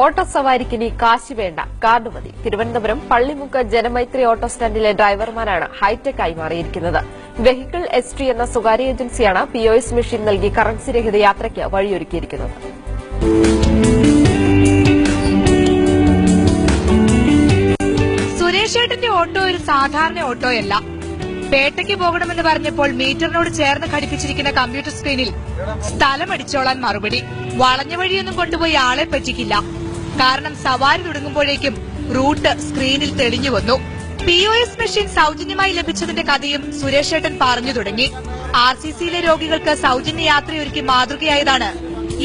Auto സവാരിക്കിനി കാശ് വേണ്ട, card മതി. തിരുവനന്തപുരം പള്ളിമുക്ക് ജനമൈത്രി ഓട്ടോ സ്റ്റാൻഡിലെ ഡ്രൈവർമാരാണ് ഹൈടെക് ആയി മാറിയിരിക്കുന്നത്. വെഹിക്കിൾ എസ്ട്രി എന്ന സ്വകാര്യ ഏജൻസിയാണ് POS മെഷീൻ നൽകി കറൻസി രഹിത യാത്രയ്ക്ക് വഴിയൊരുക്കിയിരിക്കുന്നത്. സുരേഷ് ഏട്ടന്റെ ഓട്ടോ ഒരു സാധാരണ ഓട്ടോയല്ല. പേട്ടയ്ക്ക് പോകണമെന്ന് പറഞ്ഞപ്പോൾ മീറ്ററിനോട് ചേർന്ന് ഘടിപ്പിച്ചിരിക്കുന്ന കമ്പ്യൂട്ടർ സ്ക്രീനിൽ സ്ഥലമടിച്ചോളാൻ മറുപടി. വളഞ്ഞ വഴിയൊന്നും കൊണ്ടുപോയി ആളെ പറ്റിക്കില്ല. കാരണം സവാരി തുടങ്ങുമ്പോഴേക്കും റൂട്ട് സ്ക്രീനിൽ തെളിഞ്ഞു വന്നു. POS മെഷീൻ സൌജന്യമായി ലഭിച്ചതിന്റെ കഥയും സുരേഷ് ഏട്ടൻ പറഞ്ഞു തുടങ്ങി. RCCയിലെ രോഗികൾക്ക് സൌജന്യ യാത്രയൊരുക്കി മാതൃകയായതാണ്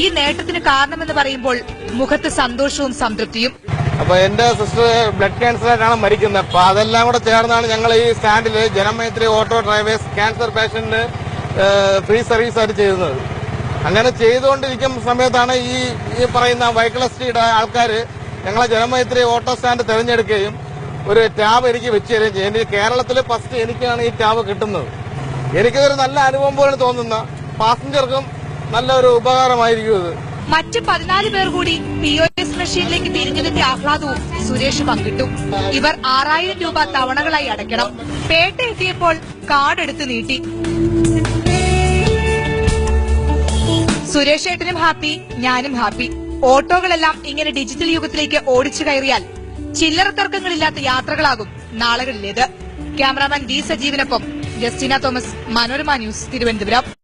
ഈ നേട്ടത്തിന് കാരണമെന്ന് പറയുമ്പോൾ മുഖത്ത് സന്തോഷവും സംതൃപ്തിയും. അപ്പൊ എന്റെ സിസ്റ്റർ ബ്ലഡ് ക്യാൻസറായിട്ടാണ് മരിക്കുന്നത്. അപ്പൊ അതെല്ലാം കൂടെ ചേർന്നാണ് ഞങ്ങൾ ഈ സ്റ്റാൻഡില് ജനമൈത്രി ഓട്ടോ ഡ്രൈവേഴ്സ് ക്യാൻസർ പേഷ്യന്റിന് ഫ്രീ സർവീസ് ആയിട്ട് ചെയ്യുന്നത്. അങ്ങനെ ചെയ്തുകൊണ്ടിരിക്കുന്ന സമയത്താണ് ഈ പറയുന്ന വെഹിക്കിൾ എസ്റ്റിയുടെ ആൾക്കാർ ഞങ്ങളെ ജനമൈത്രി ഓട്ടോ സ്റ്റാൻഡ് തിരഞ്ഞെടുക്കുകയും ഒരു ടാബ് എനിക്ക് വെച്ച് തരികയും ചെയ്യും. എന്റെ കേരളത്തിൽ ഫസ്റ്റ് എനിക്കാണ് ഈ ടാബ് കിട്ടുന്നത്. എനിക്കതൊരു നല്ല അനുഭവം പോലെ തോന്നുന്ന, പാസഞ്ചർക്കും നല്ലൊരു ഉപകാരമായിരിക്കും ഇത്. മറ്റ് 14 പേർ കൂടി POS മെഷീനിലേക്ക് തിരിഞ്ഞതിന്റെ ആഹ്ലാദവും സുരേഷ് പങ്കിട്ടു. ഇവർ 6000 രൂപ തവണകളായി അടയ്ക്കണം. പേട്ട എത്തിയപ്പോൾ കാർഡ് എടുത്ത് നീട്ടി. സുരേഷ് ഏട്ടനും ഹാപ്പി, ഞാനും ഹാപ്പി. ഓട്ടോകളെല്ലാം ഇങ്ങനെ ഡിജിറ്റൽ യുഗത്തിലേക്ക് ഓടിച്ചു കയറിയാൽ ചില്ലറ തർക്കങ്ങളില്ലാത്ത യാത്രകളാകും നാളുകളിലേത്. ക്യാമറാമാൻ D സജീവിനൊപ്പം ജസ്റ്റിന തോമസ്, മനോരമ ന്യൂസ്, തിരുവനന്തപുരം.